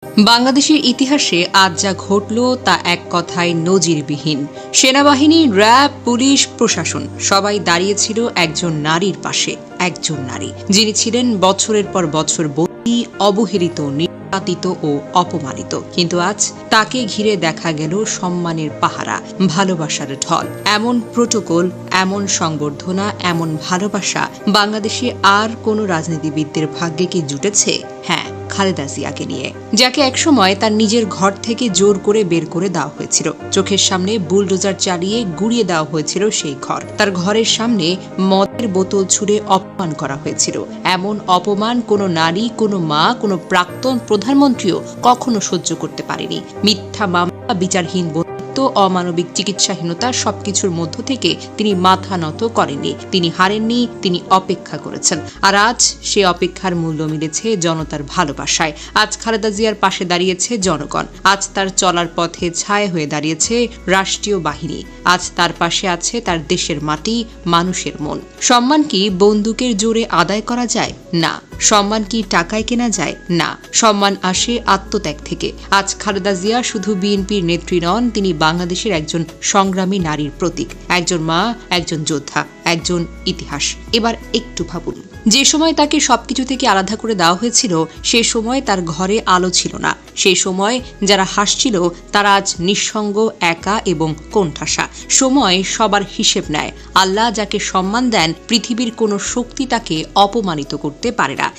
বাংলাদেশের ইতিহাসে আজ যা ঘটল তা এক কথায় নজিরবিহীন। সেনাবাহিনী, র্যাব, পুলিশ, প্রশাসন সবাই দাঁড়িয়েছিল একজন নারীর পাশে। একজন নারী যিনি ছিলেন বছরের পর বছর বন্দী, অবহেলিত, নির্যাতিত ও অপমানিত। কিন্তু আজ তাকে ঘিরে দেখা গেল সম্মানের পাহারা, ভালোবাসার ঢল। এমন প্রোটোকল, এমন সংবর্ধনা, এমন ভালোবাসা বাংলাদেশে আর কোনো রাজনীতিবিদদের ভাগ্যে কি জুটেছে? হ্যাঁ, খালেদা জিয়াকে নিয়ে, যাকে একসময় তার নিজের ঘর থেকে জোর করে বের করে দেওয়া হয়েছিল। চোখের সামনে বুলডোজার চালিয়ে গুড়িয়ে দেওয়া হয়েছিল সেই ঘর। তার ঘরের সামনে মদের বোতল ছুঁড়ে অপমান করা হয়েছিল। এমন অপমান কোনো নারী, কোনো মা, কোনো প্রাক্তন প্রধানমন্ত্রীও কখনো সহ্য করতে পারেনি। মিথ্যা মামলা, বিচারহীন অমানবিক চিকিৎসাহীনতা, সবকিছুর মধ্য থেকে তিনি মাথা নত করেননি। তিনি হারেননি, তিনি অপেক্ষা করেছেন। আর আজ সে অপেক্ষার মূল্য মিলেছে জনতার ভালোবাসায়। আজ খালেদা জিয়ার পাশে দাঁড়িয়েছে জনগণ। আজ তার চলার পথে ছায়া হয়ে দাঁড়িয়েছে রাষ্ট্রীয় বাহিনী। আজ তার পাশে আছে তার দেশের মাটি, মানুষের মন। সম্মান কি বন্দুকের জোরে আদায় করা যায়? না। সম্মান কি টাকায় কেনা যায়? না। সম্মান আসে আত্মত্যাগ থেকে। আজ খালেদা জিয়া শুধু বিএনপির নেত্রী নন, তিনি বাংলাদেশের একজন সংগ্রামী নারীর প্রতীক, একজন মা, একজন যোদ্ধা, একজন ইতিহাস। এবার একটু ভাবুন, যে সময় তাকে সবকিছু থেকে আলাদা করে দেওয়া হয়েছিল, সে সময় তার ঘরে আলো ছিল না। সেই সময় যারা হাসছিল তারা আজ নিঃসঙ্গ, একা এবং কোণঠাসা। সময় সবার হিসেব নেয়। আল্লাহ যাকে সম্মান দেন, পৃথিবীর কোনো শক্তি তাকে অপমানিত করতে পারে না।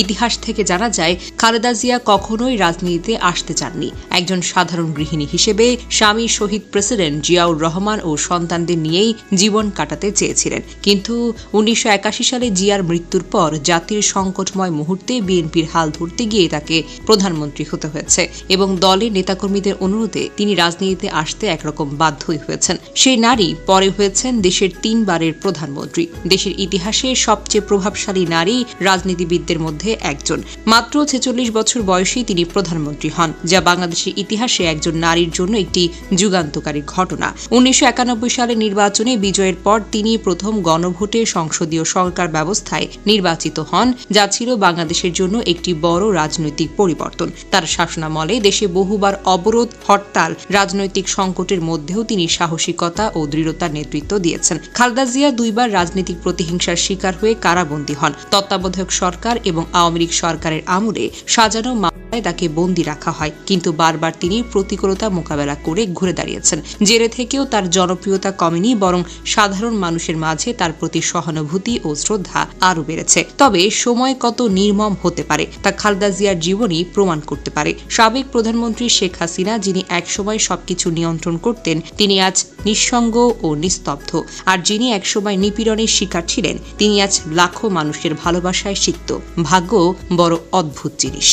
ইতিহাস থেকে জানা যায়, খালেদা জিয়া কখনোই রাজনীতিতে আসতে চাননি। একজন সাধারণ গৃহিণী হিসেবে স্বামী শহীদ প্রেসিডেন্ট জিয়াউর রহমান ও সন্তানদের নিয়েই জীবন কাটাতে চেয়েছিলেন। কিন্তু 1981 সালে জিয়ার মৃত্যুর পর জাতির সংকটময় মুহূর্তে বিএনপির হাল ধরতে গিয়ে তাকে প্রধানমন্ত্রী হতে হয়েছে এবং দলের নেতাকর্মীদের অনুরোধে তিনি রাজনীতিতে আসতে একরকম বাধ্যই হয়েছেন। সেই নারী পরে হয়েছেন দেশের 3 বারের প্রধানমন্ত্রী। দেশের ইতিহাসে সবচেয়ে প্রভাবশালী নারী রাজনীতিবিদদের মধ্যে একজন। মাত্র 46 বছর বয়সেই তিনি প্রধানমন্ত্রী হন, যা বাংলাদেশের ইতিহাসে একজন নারীর জন্য একটি যুগান্তকারী ঘটনা। 1991 সালে নির্বাচনে বিজয়ের পর তিনি প্রথম গণভোটে সংসদীয় সরকার ব্যবস্থায় নির্বাচিত হন, যা ছিল বাংলাদেশের জন্য একটি বড় রাজনৈতিক পরিবর্তন। তার শাসনামলে দেশে বহুবার অবরোধ, হরতাল, রাজনৈতিক সংকটের মধ্যেও তিনি সাহসিকতা ও দৃঢ়তার নেতৃত্ব দিয়েছেন। খালেদা জিয়া 2 বার রাজনৈতিক প্রতিহিংসার শিকার হয়ে কারাবন্দী হন। তত্ত্বাবধায়ক সরকার এবং আওয়ামী লীগ সরকারের আমলে সাজানো মামলায় তাকে বন্দী রাখা হয়, কিন্তু বারবার তিনি প্রতিকূলতা মোকাবেলা করে ঘুরে দাঁড়িয়েছেন। জেলে থেকেও তার জনপ্রিয়তা কমেনি, বরং সাধারণ মানুষের মাঝে তার প্রতি সহানুভূতি ও শ্রদ্ধা আরও বেড়েছে। তবে সময় কত নির্মম হতে পারে তা খালেদা জিয়ার জীবনই প্রমাণ করতে পারে। সাবেক প্রধানমন্ত্রী শেখ হাসিনা, যিনি একসময় সবকিছু নিয়ন্ত্রণ করতেন, তিনি আজ নিঃসঙ্গ ও নিস্তব্ধ। আর যিনি একসময় নিপীড়নের শিকার ছিলেন, তিনি আজ লাখো মানুষের ভালোবাসায় সিক্ত। ভাগ্য বড় অদ্ভুত জিনিস।